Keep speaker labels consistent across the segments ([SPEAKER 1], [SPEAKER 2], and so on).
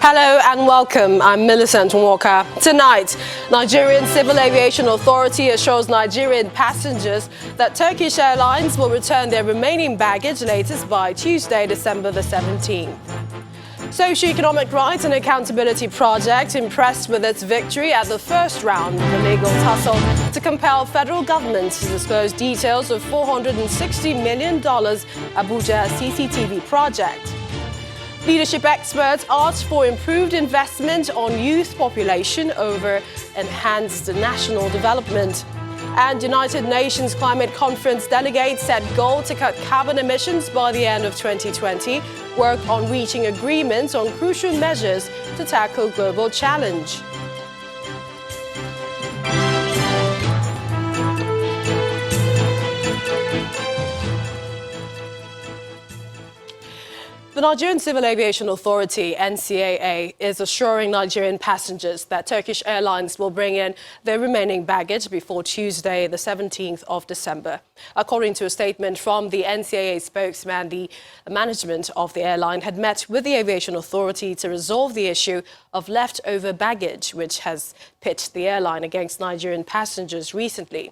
[SPEAKER 1] Hello and welcome. I'm Millicent Walker. Tonight, Nigerian Civil Aviation Authority assures Nigerian passengers that Turkish Airlines will return their remaining baggage latest by Tuesday, December the 17th. Socio-Economic Rights and Accountability Project impressed with its victory at the first round of the legal tussle to compel federal government to disclose details of $460 million Abuja CCTV project. Leadership experts asked for improved investment on youth population over enhanced national development. And United Nations Climate Conference delegates set goal to cut carbon emissions by the end of 2020, work on reaching agreements on crucial measures to tackle global challenge. The Nigerian Civil Aviation Authority, NCAA, is assuring Nigerian passengers that Turkish Airlines will bring in their remaining baggage before Tuesday, the 17th of December. According to a statement from the NCAA spokesman, the management of the airline had met with the Aviation Authority to resolve the issue of leftover baggage, which has pitted the airline against Nigerian passengers recently.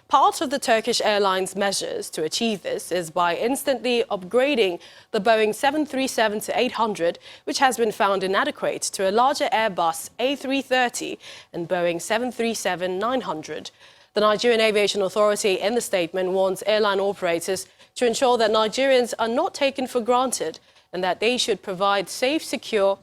[SPEAKER 1] Part of the Turkish Airlines measures to achieve this is by instantly upgrading the Boeing 737-800, which has been found inadequate, to a larger Airbus A330 and Boeing 737-900. The Nigerian Aviation Authority in the statement warns airline operators to ensure that Nigerians are not taken for granted and that they should provide safe, secure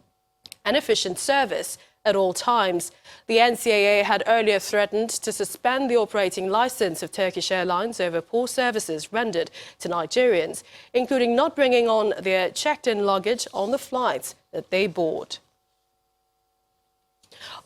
[SPEAKER 1] and efficient service at all times. The NCAA had earlier threatened to suspend the operating license of Turkish Airlines over poor services rendered to Nigerians, including not bringing on their checked-in luggage on the flights that they board.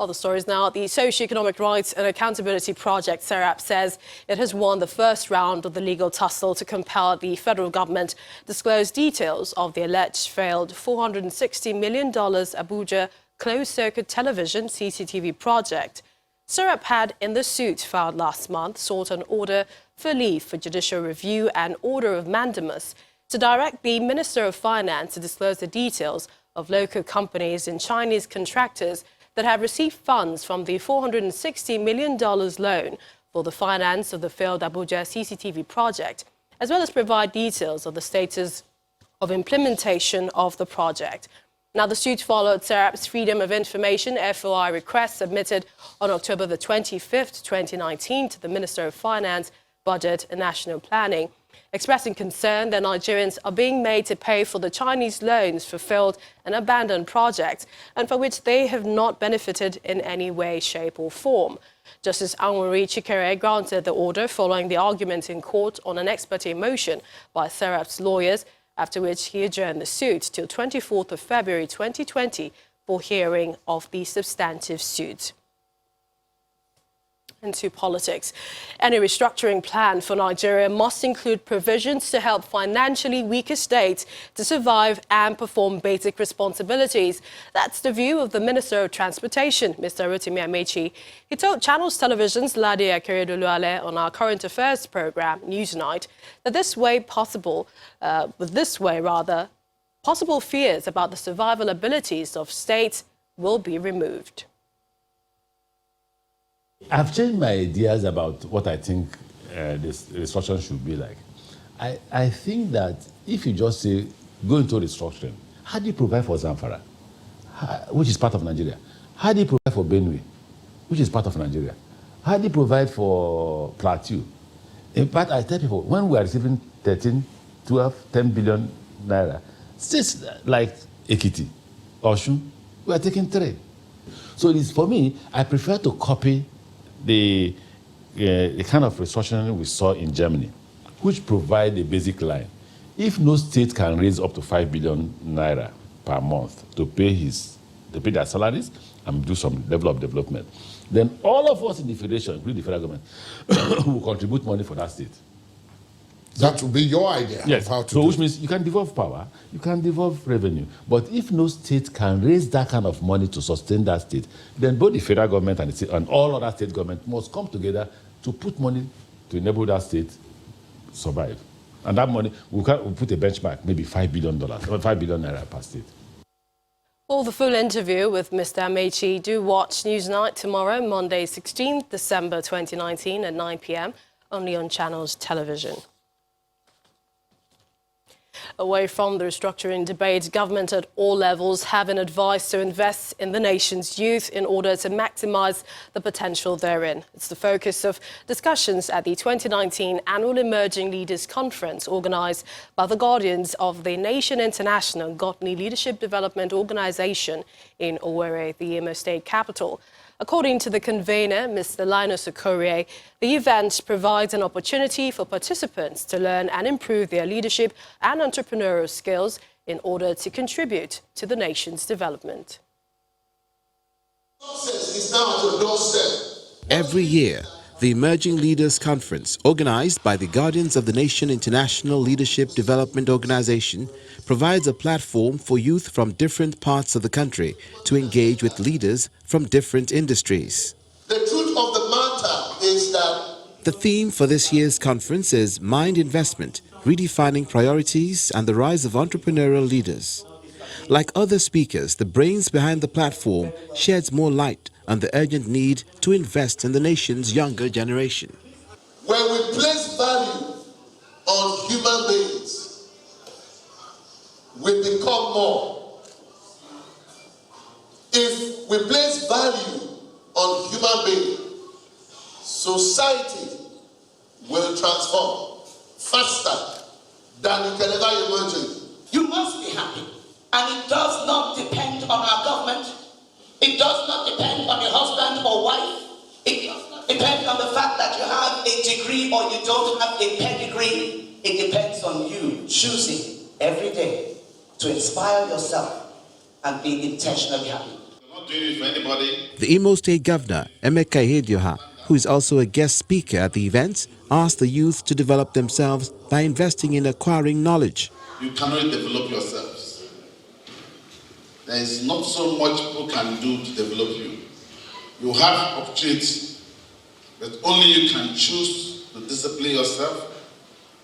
[SPEAKER 1] Other stories now. The Socio-Economic Rights and Accountability Project, SERAP, says it has won the first round of the legal tussle to compel the federal government disclose details of the alleged failed $460 million Abuja closed-circuit television CCTV project. SERAP had, in the suit filed last month, sought an order for leave for judicial review and order of mandamus to direct the Minister of Finance to disclose the details of local companies and Chinese contractors that have received funds from the $460 million loan for the finance of the failed Abuja CCTV project, as well as provide details of the status of implementation of the project. Now, the suit followed SERAP's Freedom of Information (FOI) request submitted on October the 25th, 2019 to the Minister of Finance, Budget and National Planning, expressing concern that Nigerians are being made to pay for the Chinese loans for failed and abandoned projects and for which they have not benefited in any way, shape or form. Justice Anwari Chikere granted the order following the argument in court on an ex parte motion by SERAP's lawyers, after which he adjourned the suit till 24th of February 2020 for hearing of the substantive suit. Into politics. Any restructuring plan for Nigeria must include provisions to help financially weaker states to survive and perform basic responsibilities. That's the view of the Minister of Transportation, Mr. Rotimi Amechi. He told Channels Television's Ladi Akeredoluale on our current affairs program, Newsnight, that possible fears about the survival abilities of states will be removed.
[SPEAKER 2] I've changed my ideas about what I think this restructuring should be like. I think that if you just say, go into restructuring, how do you provide for Zamfara, which is part of Nigeria? How do you provide for Benue, which is part of Nigeria? How do you provide for Plateau? In fact, I tell people, when we are receiving 13, 12, 10 billion naira, states like Ekiti, Osun, we are taking 3. So it is, for me, I prefer to copy the kind of restructuring we saw in Germany, which provide a basic line. If no state can raise up to 5 billion naira per month to pay their salaries and do some level of development, then all of us in the federation, including the federal government, will contribute money for that state.
[SPEAKER 3] That would be your idea.
[SPEAKER 2] Yes.
[SPEAKER 3] Of how to
[SPEAKER 2] so
[SPEAKER 3] do
[SPEAKER 2] which means you can devolve power, you can devolve revenue. But if no state can raise that kind of money to sustain that state, then both the federal government and, and all other state governments must come together to put money to enable that state survive. And that money, we'll put a benchmark, maybe $5 billion, or 5 billion naira per state.
[SPEAKER 1] For the full interview with Mr. Amechi, do watch Newsnight tomorrow, Monday, 16th December 2019 at 9 p.m, only on Channels Television. Away from the restructuring debate, government at all levels have been advised to invest in the nation's youth in order to maximize the potential therein. It's the focus of discussions at the 2019 Annual Emerging Leaders Conference organized by the Guardians of the Nation International Gotni Leadership Development Organization in Owerri, the Imo State capital. According to the convener, Mr. Linus Okorie, the event provides an opportunity for participants to learn and improve their leadership and entrepreneurial skills in order to contribute to the nation's development.
[SPEAKER 4] Every year, the Emerging Leaders Conference, organized by the Guardians of the Nation International Leadership Development Organization, provides a platform for youth from different parts of the country to engage with leaders from different industries.
[SPEAKER 3] The truth of the matter is that
[SPEAKER 4] the theme for this year's conference is Mind Investment, Redefining Priorities and the Rise of Entrepreneurial Leaders. Like other speakers, the brains behind the platform sheds more light on the urgent need to invest in the nation's younger generation.
[SPEAKER 3] when we place value on human beings, we become more. If we place value on human beings, society will transform faster than you can ever imagine.
[SPEAKER 5] You must be happy. And it does not depend on our government. It does not depend on your husband or wife. It does not depend on the fact that you have a degree or you don't have a pedigree. It depends on you choosing every day to inspire yourself and be intentionally happy.
[SPEAKER 6] I'm not doing it for anybody.
[SPEAKER 4] The Imo State Governor, Emeka Ihedioha, who is also a guest speaker at the event, asked the youth to develop themselves by investing in acquiring knowledge.
[SPEAKER 6] You cannot develop yourselves. There is not so much people can do to develop you. You have opportunity, but only you can choose to discipline yourself,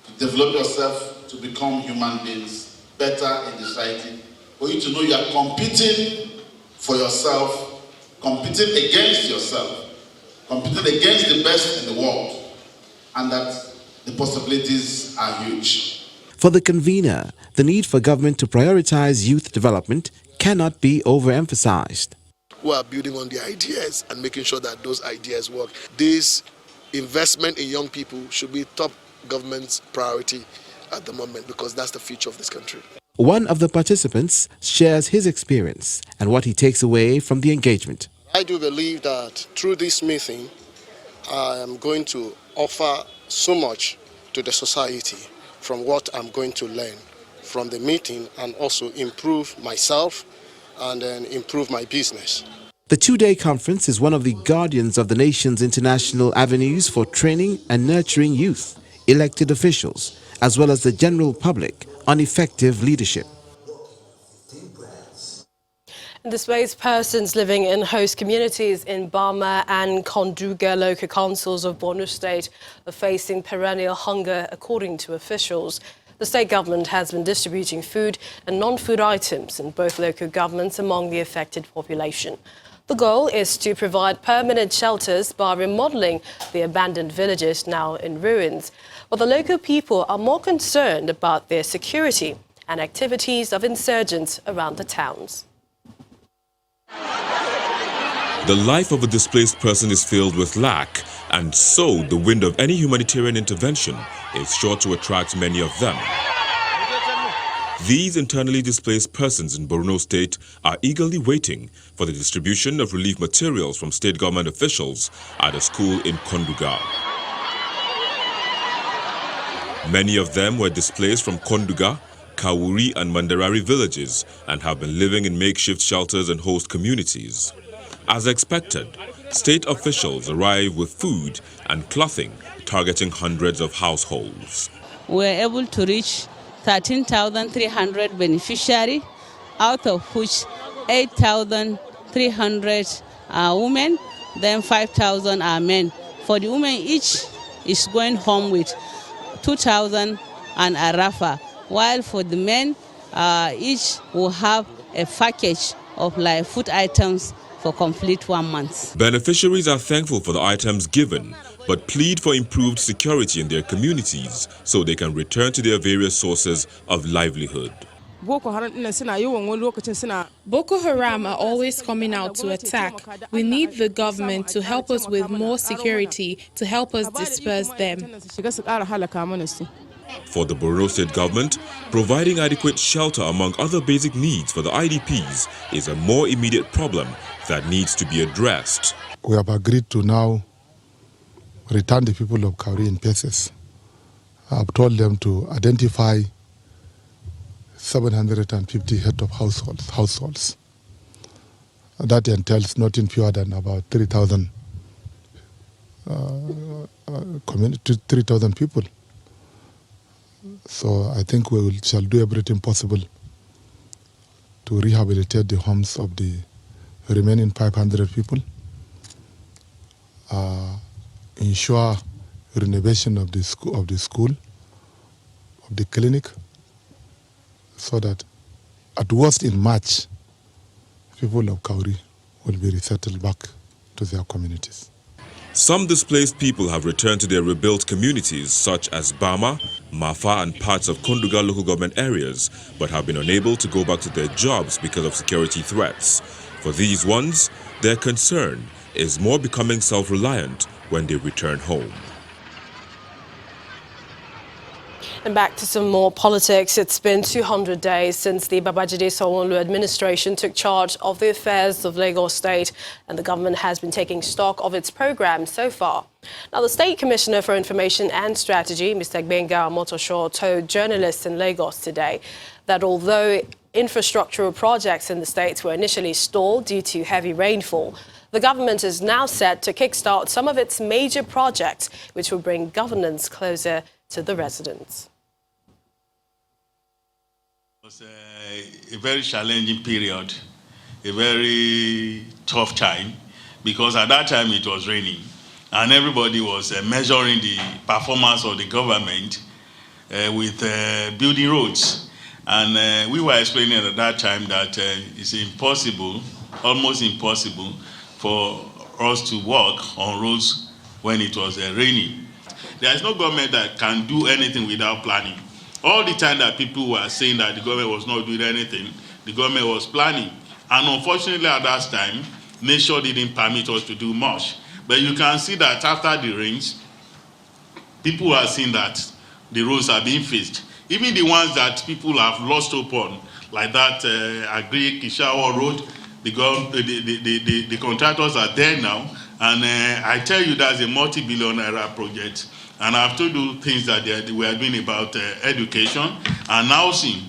[SPEAKER 6] to develop yourself, to become human beings better in society. For you to know you are competing for yourself, competing against yourself, competing against the best in the world, and that the possibilities are huge.
[SPEAKER 4] For the convener, the need for government to prioritize youth development cannot be overemphasized.
[SPEAKER 7] Who are building on the ideas and making sure that those ideas work. This investment in young people should be top government's priority at the moment, because that's the future of this country.
[SPEAKER 4] One of the participants shares his experience and what he takes away from the engagement.
[SPEAKER 7] I do believe that through this meeting, I am going to offer so much to the society from what I'm going to learn from the meeting, and also improve myself and then improve my business.
[SPEAKER 4] The two-day conference is one of the Guardians of the Nation's international avenues for training and nurturing youth, elected officials, as well as the general public on effective leadership.
[SPEAKER 1] Displaced persons living in host communities in Bama and Konduga local councils of Borno State are facing perennial hunger, according to officials. The state government has been distributing food and non-food items in both local governments among the affected population. The goal is to provide permanent shelters by remodeling the abandoned villages now in ruins. But the local people are more concerned about their security and activities of insurgents around the towns.
[SPEAKER 8] The life of a displaced person is filled with lack, and so the wind of any humanitarian intervention is sure to attract many of them. These internally displaced persons in Borno State are eagerly waiting for the distribution of relief materials from state government officials at a school in Konduga. Many of them were displaced from Konduga, Kawuri and Mandarari villages and have been living in makeshift shelters and host communities. As expected, state officials arrive with food and clothing targeting hundreds of households.
[SPEAKER 9] We were able to reach 13,300 beneficiaries, out of which 8,300 are women, then 5,000 are men. For the women, each is going home with 2,000 and a rafa, while for the men, each will have a package of like food items for complete 1 month.
[SPEAKER 8] Beneficiaries are thankful for the items given, but plead for improved security in their communities so they can return to their various sources of livelihood.
[SPEAKER 10] Boko Haram are always coming out to attack. We need the government to help us with more security to help us disperse them.
[SPEAKER 8] For the Borno State government, providing adequate shelter among other basic needs for the IDPs is a more immediate problem that needs to be addressed.
[SPEAKER 11] We have agreed to now return the people of Kauri in pieces. I've told them to identify 750 head of households. That entails nothing fewer than about 3,000 3,000 people. So I think we shall do everything possible to rehabilitate the homes of the remaining 500 people, ensure renovation of the school, of the clinic, so that at worst in March, people of Kauri will be resettled back to their communities.
[SPEAKER 8] Some displaced people have returned to their rebuilt communities such as Bama, Mafa and parts of Konduga local government areas, but have been unable to go back to their jobs because of security threats. For these ones, their concern is more becoming self-reliant when they return home.
[SPEAKER 1] And back to some more politics. It's been 200 days since the Babajide Sanwo-Olu administration took charge of the affairs of Lagos State, and the government has been taking stock of its program so far. Now, the State Commissioner for Information and Strategy, Mr. Gbenga Omotosho, told journalists in Lagos today that although infrastructural projects in the state were initially stalled due to heavy rainfall, the government is now set to kickstart some of its major projects, which will bring governance closer to the residents.
[SPEAKER 12] It was a very challenging period, a very tough time, because at that time it was raining and everybody was measuring the performance of the government with building roads. And we were explaining at that time that it's impossible, almost impossible, for us to work on roads when it was raining. There is no government that can do anything without planning. All the time that people were saying that the government was not doing anything, the government was planning. And unfortunately at that time, nature didn't permit us to do much. But you can see that after the rains, people are seeing that the roads are being fixed. Even the ones that people have lost hope on, like that Agri-Kishawa road, the contractors are there now. And I tell you, that's a multi-billion naira project. And I've told you things that we are doing about education and housing.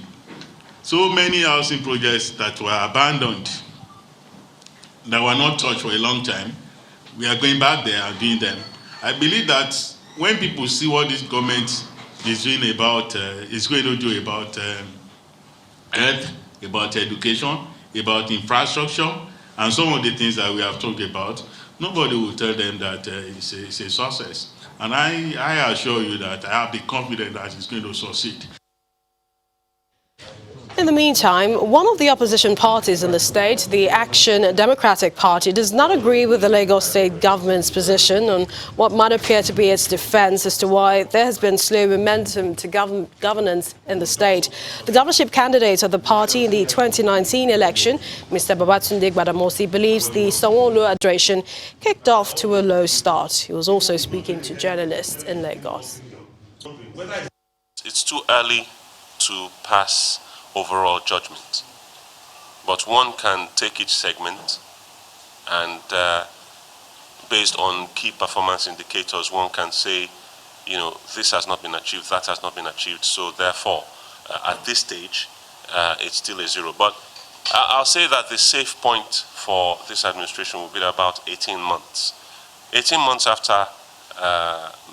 [SPEAKER 12] So many housing projects that were abandoned, that were not touched for a long time, we are going back there and doing them. I believe that when people see what this government is doing about, is going to do about health, about education, about infrastructure, and some of the things that we have talked about, nobody will tell them that it's a success. And I assure you that I have the confidence that it's going to succeed.
[SPEAKER 1] In the meantime, one of the opposition parties in the state, the Action Democratic Party, does not agree with the Lagos State government's position on what might appear to be its defense as to why there has been slow momentum to governance in the state. The governorship candidate of the party in the 2019 election, Mr. Babatunde Gbadamosi, believes the Sanwo-Olu administration kicked off to a low start. He was also speaking to journalists in Lagos.
[SPEAKER 13] It's too early to pass overall judgment, but one can take each segment and based on key performance indicators, one can say, you know, this has not been achieved, that has not been achieved, so therefore at this stage it's still a zero. But I'll say that the safe point for this administration will be about 18 months. 18 months after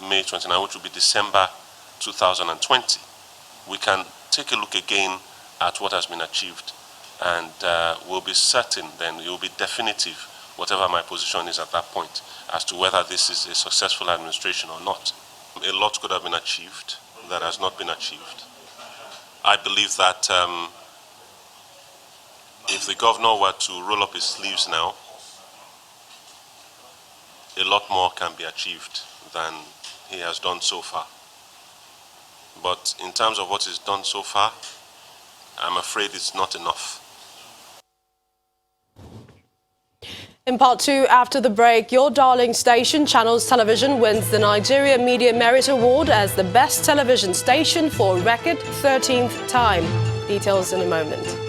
[SPEAKER 13] May 29, which will be December 2020, we can take a look again at what has been achieved, and we'll be certain, then it will be definitive, whatever my position is at that point, as to whether this is a successful administration or not. A lot could have been achieved that has not been achieved. I believe that if the governor were to roll up his sleeves now, a lot more can be achieved than he has done so far. But in terms of what he's done so far, I'm afraid it's not enough.
[SPEAKER 1] In part 2, after the break, your darling station, Channels Television, wins the Nigeria Media Merit Award as the best television station for a record 13th time. Details in a moment.